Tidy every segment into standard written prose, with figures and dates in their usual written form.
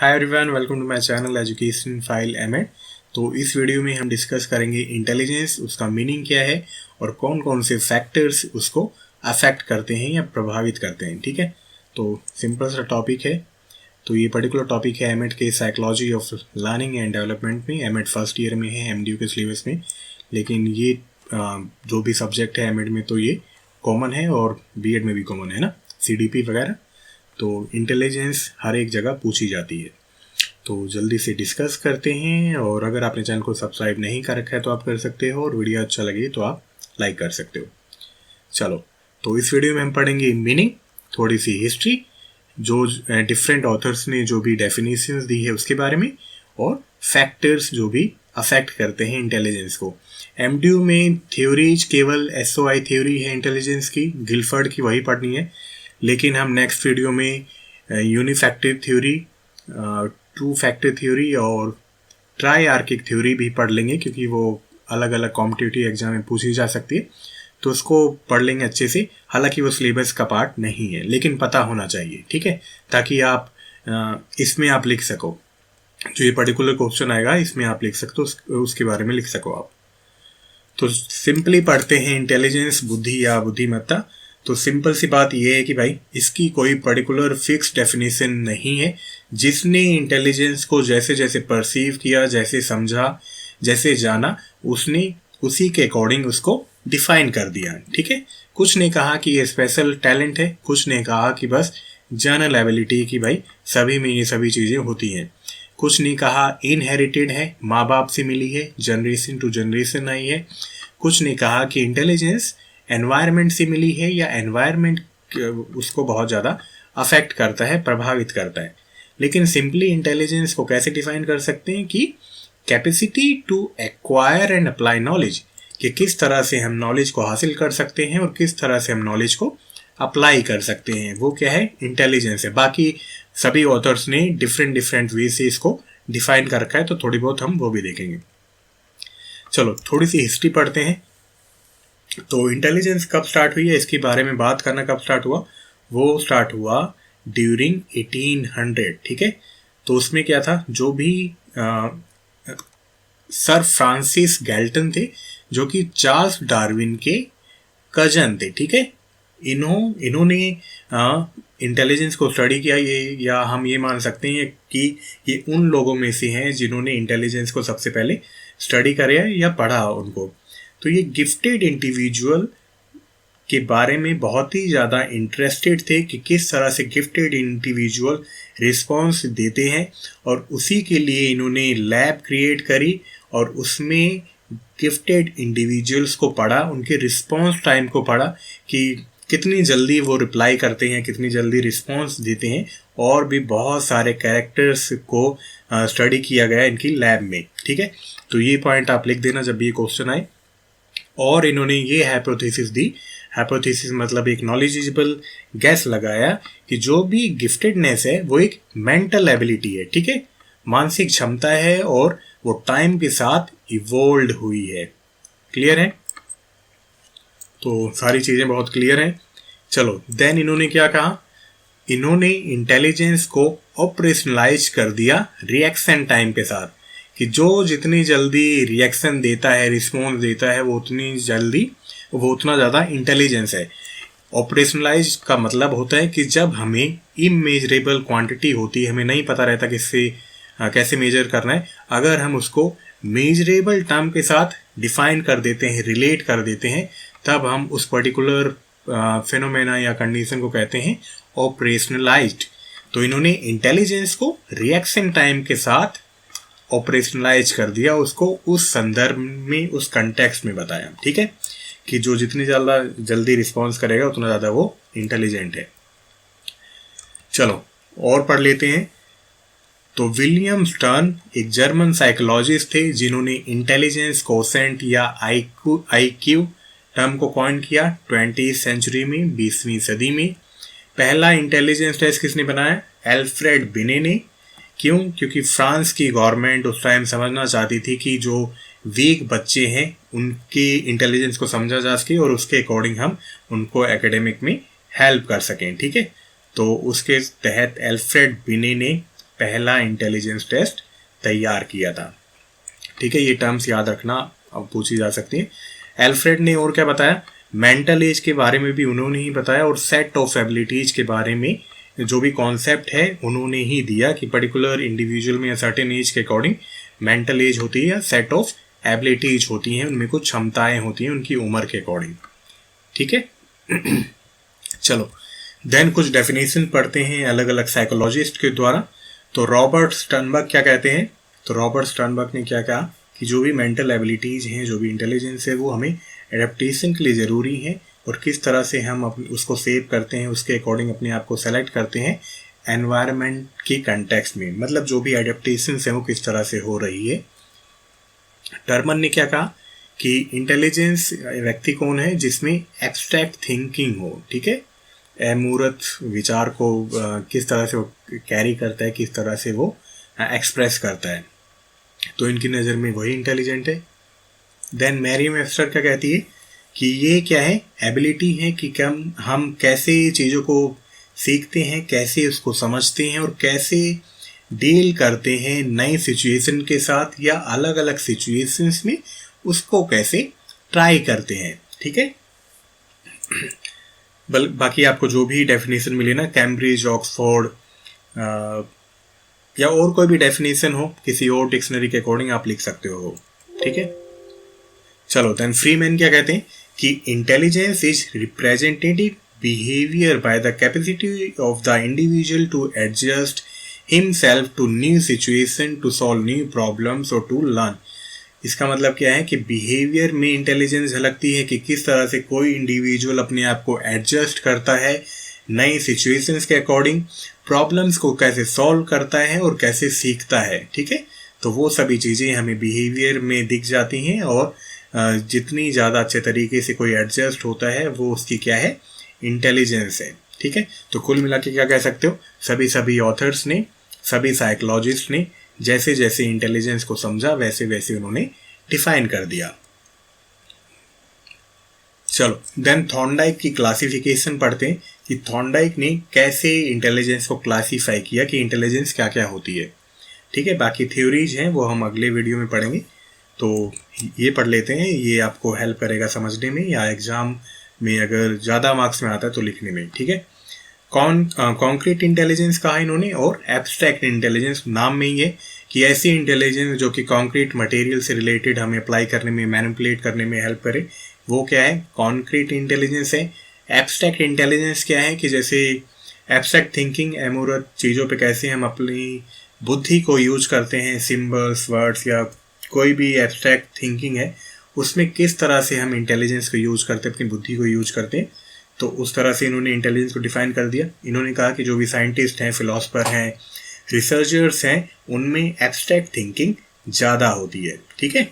Hi everyone, welcome to my channel education file MEd. तो इस video में हम डिस्कस करेंगे इंटेलिजेंस, उसका मीनिंग क्या है और कौन कौन से फैक्टर्स उसको अफेक्ट करते हैं या प्रभावित करते हैं। ठीक है, तो सिंपल सा टॉपिक है। तो ये पर्टिकुलर टॉपिक है एमएड के psychology of learning and development में। एमएड फर्स्ट ईयर में है एमडीयू के सिलेबस में, लेकिन ये जो भी सब्जेक्ट है एमएड में तो ये कॉमन है और बीएड में भी कॉमन है ना, सीडीपी वगैरह। तो इंटेलिजेंस हर एक जगह पूछी जाती है, तो जल्दी से डिस्कस करते हैं। और अगर आपने चैनल को सब्सक्राइब नहीं कर रखा है तो आप कर सकते हो, और वीडियो अच्छा लगे तो आप लाइक कर सकते हो। चलो, तो इस वीडियो में हम पढ़ेंगे मीनिंग, थोड़ी सी हिस्ट्री, जो डिफरेंट ऑथर्स ने जो भी डेफिनेशंस दी है उसके बारे में, और फैक्टर्स जो भी अफेक्ट करते हैं इंटेलिजेंस को। एमडीयू में थ्योरीज केवल एसओआई थ्योरी है इंटेलिजेंस की, गिलफर्ड की, वही पढ़नी है। लेकिन हम नेक्स्ट वीडियो में यूनिफैक्टर थ्योरी, ट्रू फैक्टर थ्योरी और ट्राईआर्किक थ्योरी भी पढ़ लेंगे, क्योंकि वो अलग अलग कॉम्पिटिटिव एग्जाम में पूछी जा सकती है, तो उसको पढ़ लेंगे अच्छे से। हालांकि वो सिलेबस का पार्ट नहीं है, लेकिन पता होना चाहिए, ठीक है, ताकि आप इसमें आप लिख सको। जो ये पर्टिकुलर क्वेश्चन आएगा इसमें आप लिख सकते हो, उसके बारे में लिख सको आप। तो सिंपली पढ़ते हैं इंटेलिजेंस, बुद्धि या बुद्धिमत्ता। तो सिंपल सी बात यह है कि भाई इसकी कोई पर्टिकुलर फिक्स डेफिनेशन नहीं है। जिसने इंटेलिजेंस को जैसे जैसे परसीव किया, जैसे समझा, जैसे जाना, उसने उसी के अकॉर्डिंग उसको डिफाइन कर दिया। ठीक है, कुछ ने कहा कि ये स्पेशल टैलेंट है, कुछ ने कहा कि बस जनरल एबिलिटी कि भाई सभी में ये सभी चीज़ें होती हैं। कुछ ने कहा इनहेरिटेड है, माँ बाप से मिली है, जनरेशन टू जनरेशन आई है। कुछ ने कहा कि इंटेलिजेंस एनवायरनमेंट से मिली है, या एनवायरनमेंट उसको बहुत ज़्यादा अफेक्ट करता है, प्रभावित करता है। लेकिन सिंपली इंटेलिजेंस को कैसे डिफाइन कर सकते हैं कि capacity to acquire and apply knowledge, कि किस तरह से हम नॉलेज को हासिल कर सकते हैं और किस तरह से हम नॉलेज को अप्लाई कर सकते हैं, वो क्या है, इंटेलिजेंस है। बाकी सभी ऑथर्स ने डिफरेंट डिफरेंट वे से इसको डिफाइन कर रखा है, तो थोड़ी बहुत हम वो भी देखेंगे। चलो, थोड़ी सी हिस्ट्री पढ़ते हैं। तो इंटेलिजेंस कब स्टार्ट हुई है, इसके बारे में बात करना कब स्टार्ट हुआ, वो स्टार्ट हुआ ड्यूरिंग 1800। ठीक है, तो उसमें क्या था, जो भी सर फ्रांसिस गैल्टन थे, जो कि चार्ल्स डार्विन के कजन थे। ठीक है, इन्होंने इंटेलिजेंस को स्टडी किया, ये या हम ये मान सकते हैं कि ये उन लोगों में से हैं जिन्होंने इंटेलिजेंस को सबसे पहले स्टडी करा या पढ़ा उनको। तो ये गिफ्टेड इंडिविजुअल के बारे में बहुत ही ज़्यादा इंटरेस्टेड थे कि किस तरह से गिफ्टेड इंडिविजुअल रिस्पॉन्स देते हैं, और उसी के लिए इन्होंने लैब क्रिएट करी और उसमें गिफ्टेड इंडिविजुअल्स को पढ़ा, उनके रिस्पॉन्स टाइम को पढ़ा कि कितनी जल्दी वो रिप्लाई करते हैं, कितनी जल्दी रिस्पॉन्स देते हैं, और भी बहुत सारे कैरेक्टर्स को स्टडी किया गया इनकी लैब में। ठीक है, तो ये पॉइंट आप लिख देना जब ये क्वेश्चन आए। और इन्होंने ये हाइपोथेसिस दी, हाइपोथेसिस मतलब एक नॉलेजेबल गैस लगाया कि जो भी गिफ्टेडनेस है वो एक मेंटल एबिलिटी है। ठीक है, मानसिक क्षमता है, और वो टाइम के साथ इवोल्व हुई है। क्लियर है, तो सारी चीज़ें बहुत क्लियर हैं। चलो, देन इन्होंने क्या कहा, इन्होंने इंटेलिजेंस को ऑपरेशनलाइज कर दिया रिएक्शन टाइम के साथ, कि जो जितनी जल्दी रिएक्शन देता है, रिस्पॉन्स देता है, वो उतना ज़्यादा इंटेलिजेंस है। ऑपरेशनलाइज का मतलब होता है कि जब हमें इमेजरेबल क्वांटिटी होती है, हमें नहीं पता रहता किससे कैसे मेजर करना है, अगर हम उसको मेजरेबल टर्म के साथ डिफाइन कर देते हैं, रिलेट कर देते हैं, तब हम उस पर्टिकुलर फिनोमेना या कंडीशन को कहते हैं ऑपरेशनलाइज्ड। तो इन्होंने इंटेलिजेंस को रिएक्शन टाइम के साथ ऑपरेशनलाइज कर दिया, उसको उस संदर्भ में, उस कंटेक्स्ट में बताया। ठीक है, कि जो जितनी ज़्यादा जल्दी रिस्पॉन्स करेगा उतना ज़्यादा वो इंटेलिजेंट है। चलो और पढ़ लेते हैं। तो विलियम स्टर्न एक जर्मन साइकोलॉजिस्ट थे, जिन्होंने इंटेलिजेंस कोसेंट या आईक्यू टर्म को कॉइन किया 20वीं सेंचुरी में, 20वीं सदी में। पहला इंटेलिजेंस टेस्ट किसने बनाया, एल्फ्रेड बिने ने। क्यों, क्योंकि फ्रांस की गवर्नमेंट उस टाइम समझना चाहती थी कि जो वीक बच्चे हैं उनकी इंटेलिजेंस को समझा जा सके, और उसके अकॉर्डिंग हम उनको एकेडमिक में हेल्प कर सकें। ठीक है, तो उसके तहत एल्फ्रेड बिने ने पहला इंटेलिजेंस टेस्ट तैयार किया था। ठीक है, ये टर्म्स याद रखना, अब पूछी जा सकती है। एल्फ्रेड ने और क्या बताया, मेंटल एज के बारे में भी उन्होंने ही बताया, और सेट ऑफ एबिलिटीज के बारे में जो भी कॉन्सेप्ट है उन्होंने ही दिया कि पर्टिकुलर इंडिविजुअल में या सर्टेन एज के अकॉर्डिंग मेंटल एज होती है या सेट ऑफ एबिलिटीज होती हैं, उनमें कुछ क्षमताएं होती हैं उनकी उम्र के अकॉर्डिंग। ठीक है चलो देन कुछ डेफिनेशन पढ़ते हैं अलग अलग साइकोलॉजिस्ट के द्वारा। तो रॉबर्ट स्टर्नबर्ग क्या कहते हैं, तो रॉबर्ट स्टर्नबर्ग ने क्या कहा कि जो भी मेंटल एबिलिटीज हैं, जो भी इंटेलिजेंस है, वो हमें एडेप्टेशन के लिए ज़रूरी है, और किस तरह से हम उसको सेव करते हैं, उसके अकॉर्डिंग अपने आप को सेलेक्ट करते हैं एनवायरनमेंट के कंटेक्स्ट में, मतलब जो भी एडेप्टेशन है वो किस तरह से हो रही है। टर्मन ने क्या कहा कि इंटेलिजेंस व्यक्ति कौन है जिसमें एब्स्ट्रैक्ट थिंकिंग हो। ठीक है, अमूर्त विचार को किस तरह से वो कैरी करता है, किस तरह से वो एक्सप्रेस करता है, तो इनकी नज़र में वही इंटेलिजेंट है। देन मैरियम वेबस्टर क्या कहती है कि ये क्या है, एबिलिटी है कि हम कैसे चीज़ों को सीखते हैं, कैसे उसको समझते हैं, और कैसे डील करते हैं नई सिचुएशन के साथ, या अलग अलग सिचुएशंस में उसको कैसे ट्राई करते हैं। ठीक है, बाकी आपको जो भी डेफिनेशन मिले ना, कैम्ब्रिज, ऑक्सफोर्ड या और कोई भी डेफिनेशन हो किसी और डिक्शनरी के अकॉर्डिंग आप लिख सकते हो। ठीक है, चलो देन फ्रीमैन क्या कहते हैं कि intelligence is representative behaviour by the capacity of the individual to adjust himself to new situation, to solve new problems और टू लर्न। इसका मतलब क्या है कि बिहेवियर में इंटेलिजेंस झलकती है कि किस तरह से कोई इंडिविजुअल अपने आप को एडजस्ट करता है नई सिचुएशंस के अकॉर्डिंग, प्रॉब्लम्स को कैसे सॉल्व करता है और कैसे सीखता है। ठीक है, तो वो सभी चीज़ें हमें बिहेवियर में दिख जाती हैं, और जितनी ज़्यादा अच्छे तरीके से कोई एडजस्ट होता है वो उसकी क्या है, इंटेलिजेंस है। ठीक है, तो कुल मिला के क्या कह सकते हो, सभी ऑथर्स ने, सभी साइकोलॉजिस्ट ने जैसे जैसे इंटेलिजेंस को समझा वैसे वैसे उन्होंने डिफाइन कर दिया। चलो देन थॉर्नडाइक की क्लासिफिकेशन पढ़ते हैं कि थॉर्नडाइक ने कैसे इंटेलिजेंस को क्लासीफाई किया कि इंटेलिजेंस क्या क्या होती है। ठीक है, बाकी थ्योरीज हैं वो हम अगले वीडियो में पढ़ेंगे, तो ये पढ़ लेते हैं, ये आपको हेल्प करेगा समझने में, या एग्जाम में अगर ज़्यादा मार्क्स में आता है तो लिखने में। ठीक है, कॉन्क्रीट इंटेलिजेंस कहा इन्होंने, और एब्स्ट्रैक्ट इंटेलिजेंस नाम में ही है कि ऐसी इंटेलिजेंस जो कि कॉन्क्रीट मटेरियल से रिलेटेड हमें अप्लाई करने में, मैनिपुलेट करने में हेल्प करे, वो क्या है, कॉन्क्रीट इंटेलिजेंस है। एब्स्ट्रैक्ट इंटेलिजेंस क्या है कि जैसे एब्स्ट्रैक्ट थिंकिंग, अमूर्त चीज़ों पे कैसे हम अपनी बुद्धि को यूज करते हैं, सिम्बल्स, वर्ड्स, या कोई भी एब्स्ट्रैक्ट थिंकिंग है उसमें किस तरह से हम इंटेलिजेंस को यूज करते हैं, अपनी बुद्धि को यूज करते हैं, तो उस तरह से इन्होंने इंटेलिजेंस को डिफाइन कर दिया। इन्होंने कहा कि जो भी साइंटिस्ट हैं, फिलोसफर हैं, रिसर्चर्स हैं, उनमें एब्स्ट्रैक्ट थिंकिंग ज़्यादा होती है। ठीक है,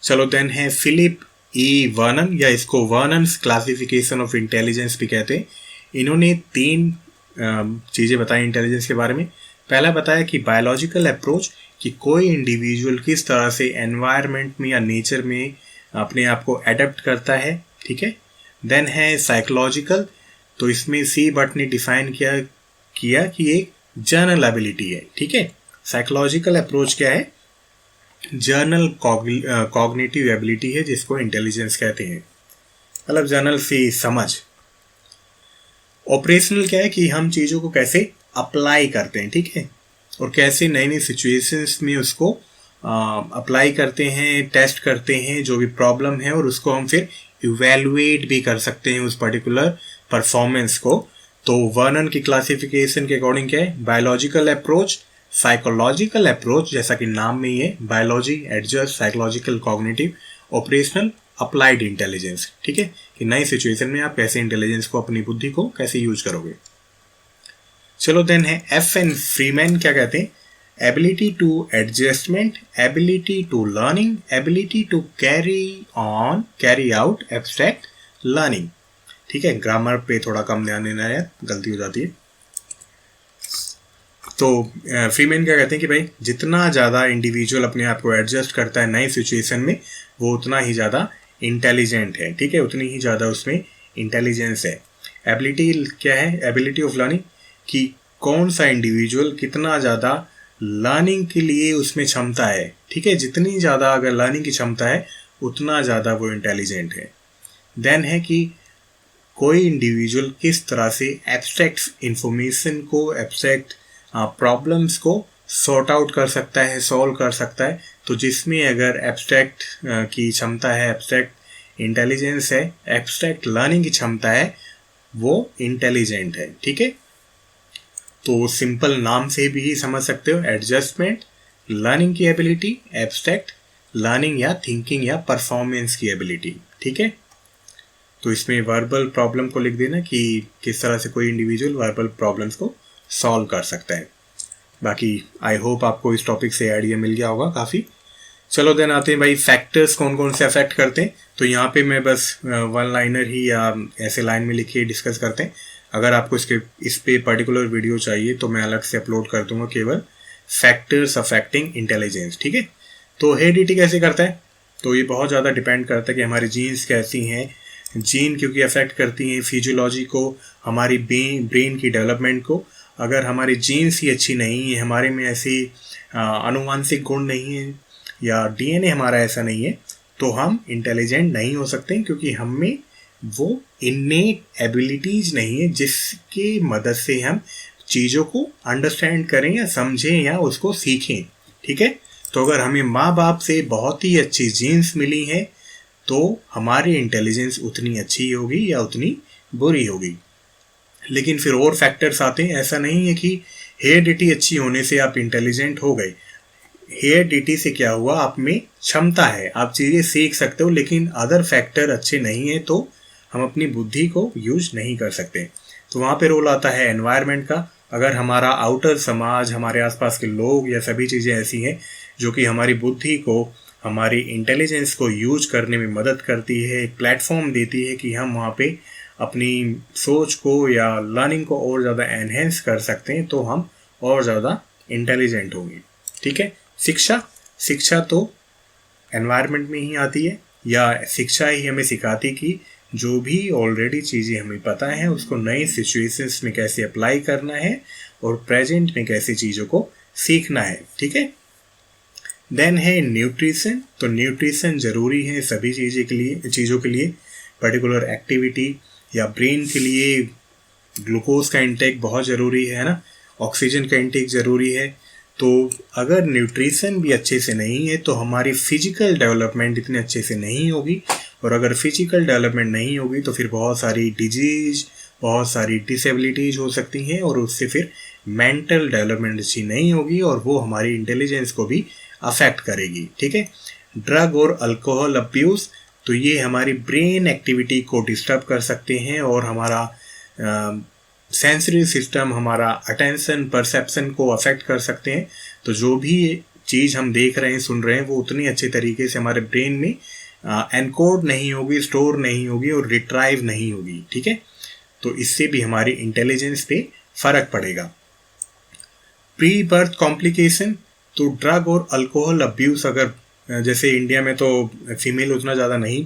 चलो देन है फिलिप ई वर्नन, या इसको वर्नन्स क्लासिफिकेशन ऑफ इंटेलिजेंस भी कहते हैं। इन्होंने 3 चीज़ें बताई इंटेलिजेंस के बारे में। पहला बताया कि बायोलॉजिकल अप्रोच, कि कोई इंडिविजुअल किस तरह से एनवायरनमेंट में या नेचर में अपने आप को एडेप्ट करता है। ठीक है, देन है साइकोलॉजिकल, तो इसमें सी बट ने डिफाइन किया कि एक जर्नल एबिलिटी है। ठीक है, साइकोलॉजिकल अप्रोच क्या है, जर्नल कॉग्निटिव एबिलिटी है जिसको इंटेलिजेंस कहते हैं, मतलब जर्नल से समझ। ऑपरेशनल क्या है कि हम चीज़ों को कैसे अप्लाई करते हैं। ठीक है, और कैसे नई नई सिचुएशंस में उसको अप्लाई करते हैं, टेस्ट करते हैं जो भी प्रॉब्लम है, और उसको हम फिर इवेलुएट भी कर सकते हैं उस पर्टिकुलर परफॉर्मेंस को। तो वर्नन की क्लासिफिकेशन के अकॉर्डिंग क्या है, बायोलॉजिकल अप्रोच, साइकोलॉजिकल अप्रोच, जैसा कि नाम में ही है, biology, adjust, psychological, cognitive, operational, applied intelligence. ठीक है, कि नई सिचुएशन में आप कैसे इंटेलिजेंस को, अपनी बुद्धि को कैसे यूज करोगे। चलो देन है एफ एन फ्रीमैन क्या कहते हैं, ability to adjustment, ability to learning, ability to carry out abstract learning. ठीक है, ग्रामर पे थोड़ा कम ध्यान देना है, गलती हो जाती है। तो फ्रीमैन क्या कहते हैं कि भाई जितना ज़्यादा इंडिविजुअल अपने आप को एडजस्ट करता है नई सिचुएशन में, वो उतना ही ज़्यादा इंटेलिजेंट है। ठीक है, उतनी ही ज़्यादा उसमें इंटेलिजेंस है। एबिलिटी क्या है, एबिलिटी ऑफ लर्निंग, कि कौन सा इंडिविजुअल कितना ज़्यादा लर्निंग के लिए उसमें क्षमता है, ठीक है। जितनी ज़्यादा अगर लर्निंग की क्षमता है उतना ज़्यादा वो इंटेलिजेंट है। देन है कि कोई इंडिविजुअल किस तरह से एब्स्ट्रैक्ट इंफॉर्मेशन को, एब्स्ट्रैक्ट प्रॉब्लम्स को सॉर्ट आउट कर सकता है, सॉल्व कर सकता है। तो जिसमें अगर एब्स्ट्रैक्ट की क्षमता है, एब्स्ट्रैक्ट इंटेलिजेंस है, एब्स्ट्रैक्ट लर्निंग की क्षमता है, वो इंटेलिजेंट है, ठीक है। तो सिंपल नाम से भी समझ सकते हो, एडजस्टमेंट, लर्निंग की एबिलिटी, एब्स्ट्रैक्ट लर्निंग या थिंकिंग या परफॉर्मेंस की एबिलिटी, ठीक है। तो इसमें वर्बल प्रॉब्लम को लिख देना कि किस तरह से कोई इंडिविजुअल वर्बल प्रॉब्लम्स को सॉल्व कर सकता है। बाकी आई होप आपको इस टॉपिक से आइडिया मिल गया होगा काफ़ी। चलो देन आते हैं भाई, फैक्टर्स कौन कौन से अफेक्ट करते हैं। तो यहाँ पे मैं बस वन लाइनर ही या ऐसे लाइन में लिख के डिस्कस करते हैं। अगर आपको इस पे पर्टिकुलर वीडियो चाहिए तो मैं अलग से अपलोड कर दूंगा, केवल फैक्टर्स अफेक्टिंग इंटेलिजेंस, ठीक है। तो हेरिडिटी कैसे करता है, तो ये बहुत ज़्यादा डिपेंड करता है कि हमारी जीन्स कैसी हैं। जीन क्योंकि अफेक्ट करती हैं फिजियोलॉजी को, हमारी ब्रेन की डेवलपमेंट को। अगर हमारी जीन्स ही अच्छी नहीं है, हमारे में ऐसी आनुवांशिक गुण नहीं है या डीएनए हमारा ऐसा नहीं है, तो हम इंटेलिजेंट नहीं हो सकते, क्योंकि हम में वो इन्नेट एबिलिटीज नहीं है जिसके मदद से हम चीज़ों को अंडरस्टैंड करें या समझें या उसको सीखें, ठीक है। तो अगर हमें माँ बाप से बहुत ही अच्छी जीन्स मिली हैं तो हमारी इंटेलिजेंस उतनी अच्छी होगी या उतनी बुरी होगी। लेकिन फिर और फैक्टर्स आते हैं। ऐसा नहीं है कि हेरिडिटी अच्छी होने से आप इंटेलिजेंट हो गए। हेरिडिटी से क्या हुआ, आप में क्षमता है, आप चीज़ें सीख सकते हो, लेकिन अदर फैक्टर अच्छे नहीं है तो हम अपनी बुद्धि को यूज नहीं कर सकते। तो वहाँ पे रोल आता है एनवायरनमेंट का। अगर हमारा आउटर समाज, हमारे आसपास के लोग या सभी चीज़ें ऐसी हैं जो कि हमारी बुद्धि को, हमारी इंटेलिजेंस को यूज करने में मदद करती है, एक प्लेटफॉर्म देती है कि हम वहाँ पे अपनी सोच को या लर्निंग को और ज़्यादा एनहेंस कर सकते हैं, तो हम और ज़्यादा इंटेलिजेंट होंगे, ठीक है। शिक्षा तो एनवायरनमेंट में ही आती है, या शिक्षा ही हमें सिखाती कि जो भी ऑलरेडी चीज़ें हमें पता है उसको नई सिचुएशंस में कैसे अप्लाई करना है और प्रेजेंट में कैसे चीज़ों को सीखना है, ठीक है। देन है न्यूट्रिशन। तो न्यूट्रिशन ज़रूरी है सभी चीज़ों के लिए। पर्टिकुलर एक्टिविटी या ब्रेन के लिए ग्लूकोज का इंटेक बहुत ज़रूरी है ना, ऑक्सीजन का इंटेक ज़रूरी है। तो अगर न्यूट्रिशन भी अच्छे से नहीं है तो हमारी फिजिकल डेवलपमेंट इतने अच्छे से नहीं होगी, और अगर फिजिकल डेवलपमेंट नहीं होगी तो फिर बहुत सारी डिजीज, बहुत सारी डिसेबिलिटीज हो सकती हैं, और उससे फिर मेंटल डेवलपमेंट अच्छी नहीं होगी और वो हमारी इंटेलिजेंस को भी अफेक्ट करेगी, ठीक है। ड्रग और अल्कोहल अब्यूज़, तो ये हमारी ब्रेन एक्टिविटी को डिस्टर्ब कर सकते हैं और हमारा सेंसरी सिस्टम, हमारा अटेंशन परसेप्शन को अफेक्ट कर सकते हैं। तो जो भी चीज़ हम देख रहे हैं, सुन रहे हैं, वो उतनी अच्छे तरीके से हमारे ब्रेन में एनकोड नहीं होगी, स्टोर नहीं होगी और रिट्राइव नहीं होगी, ठीक है। तो इससे भी हमारी इंटेलिजेंस पे फर्क पड़ेगा। प्री बर्थ कॉम्प्लिकेशन, तो ड्रग और अल्कोहल अब्यूज़, अगर जैसे इंडिया में तो फीमेल उतना ज़्यादा नहीं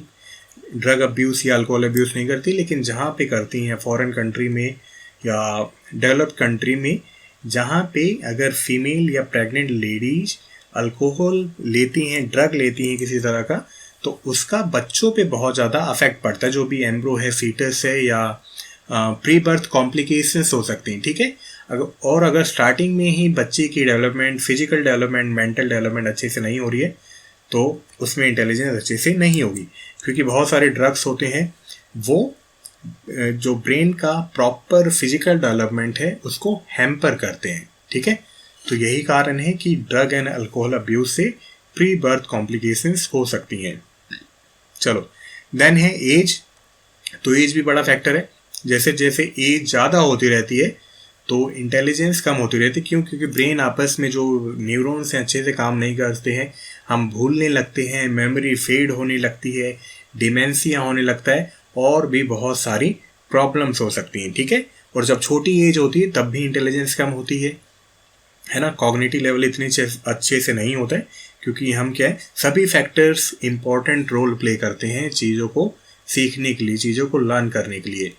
ड्रग अब्यूज़ या अल्कोहल अब्यूज़ नहीं करती, लेकिन जहाँ पे करती हैं फॉरेन कंट्री में या डेवलप्ड कंट्री में, जहाँ पे अगर फीमेल या प्रेग्नेंट लेडीज अल्कोहल लेती हैं, ड्रग लेती हैं किसी तरह का, तो उसका बच्चों पे बहुत ज़्यादा अफेक्ट पड़ता है। जो भी एम्ब्रो है, फीटस है, या प्री बर्थ कॉम्प्लिकेशंस हो सकती हैं, ठीक है। अगर स्टार्टिंग में ही बच्चे की development, physical development, mental development अच्छे से नहीं हो रही है तो उसमें इंटेलिजेंस अच्छे से नहीं होगी, क्योंकि बहुत सारे ड्रग्स होते हैं वो जो ब्रेन का प्रॉपर फिजिकल डेवलपमेंट है उसको हैम्पर करते हैं, ठीक है। तो यही कारण है कि ड्रग एंड अल्कोहल अब्यूज से प्री बर्थ कॉम्प्लिकेशंस हो सकती हैं। चलो देन है एज। तो एज भी बड़ा फैक्टर है। जैसे जैसे एज ज़्यादा होती रहती है तो इंटेलिजेंस कम होती रहती है। क्यों? क्योंकि ब्रेन आपस में जो न्यूरॉन्स हैं अच्छे से काम नहीं करते हैं, हम भूलने लगते हैं, मेमोरी फेड होने लगती है, डिमेंशिया होने लगता है, और भी बहुत सारी प्रॉब्लम्स हो सकती हैं, ठीक है। और जब छोटी एज होती है तब भी इंटेलिजेंस कम होती है ना। कॉग्निटिव लेवल इतने अच्छे से नहीं होता है, क्योंकि हम क्या है, सभी फैक्टर्स इंपॉर्टेंट रोल प्ले करते हैं चीज़ों को सीखने के लिए, चीज़ों को लर्न करने के लिए।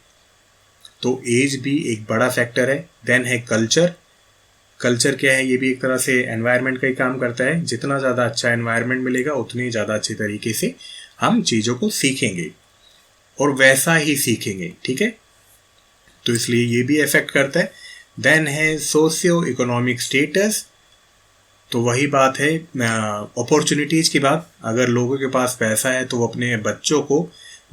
तो एज भी एक बड़ा फैक्टर है। देन है कल्चर। कल्चर क्या है, ये भी एक तरह से एनवायरनमेंट का ही काम करता है। जितना ज़्यादा अच्छा एनवायरनमेंट मिलेगा उतनी ज़्यादा अच्छे तरीके से हम चीज़ों को सीखेंगे और वैसा ही सीखेंगे, ठीक है। तो इसलिए ये भी इफेक्ट करता है। देन है सोशियो इकोनॉमिक स्टेटस। तो वही बात है अपॉर्चुनिटीज़ की बात। अगर लोगों के पास पैसा है तो वो अपने बच्चों को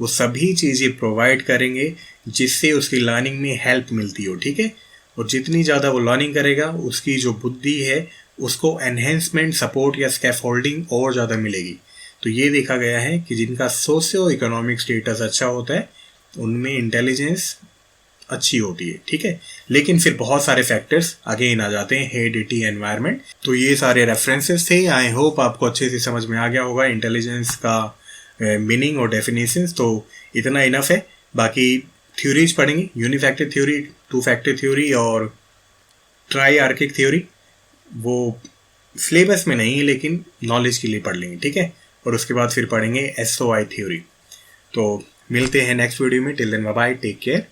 वो सभी चीज़ें प्रोवाइड करेंगे जिससे उसकी लर्निंग में हेल्प मिलती हो, ठीक है। और जितनी ज़्यादा वो लर्निंग करेगा उसकी जो बुद्धि है उसको एनहेंसमेंट, सपोर्ट या स्कैफोल्डिंग और ज़्यादा मिलेगी। तो ये देखा गया है कि जिनका सोशियो इकोनॉमिक स्टेटस अच्छा होता है उनमें इंटेलिजेंस अच्छी होती है, ठीक है। लेकिन फिर बहुत सारे फैक्टर्स अगेन आ जाते हैं, हेरिडिटी, एनवायरनमेंट। तो ये सारे रेफरेंसेस थे। आई होप आपको अच्छे से समझ में आ गया होगा इंटेलिजेंस का मीनिंग और डेफिनेशंस। तो इतना इनफ है। बाकी थ्योरीज पढ़ेंगे, यूनिफैक्टर थ्योरी, टू फैक्टर थ्योरी और ट्राई-आर्किक थ्योरी। वो सिलेबस में नहीं है लेकिन नॉलेज के लिए पढ़ लेंगे, ठीक है। और उसके बाद फिर पढ़ेंगे SOI थ्योरी। तो मिलते हैं नेक्स्ट वीडियो में। Till then bye bye, take care.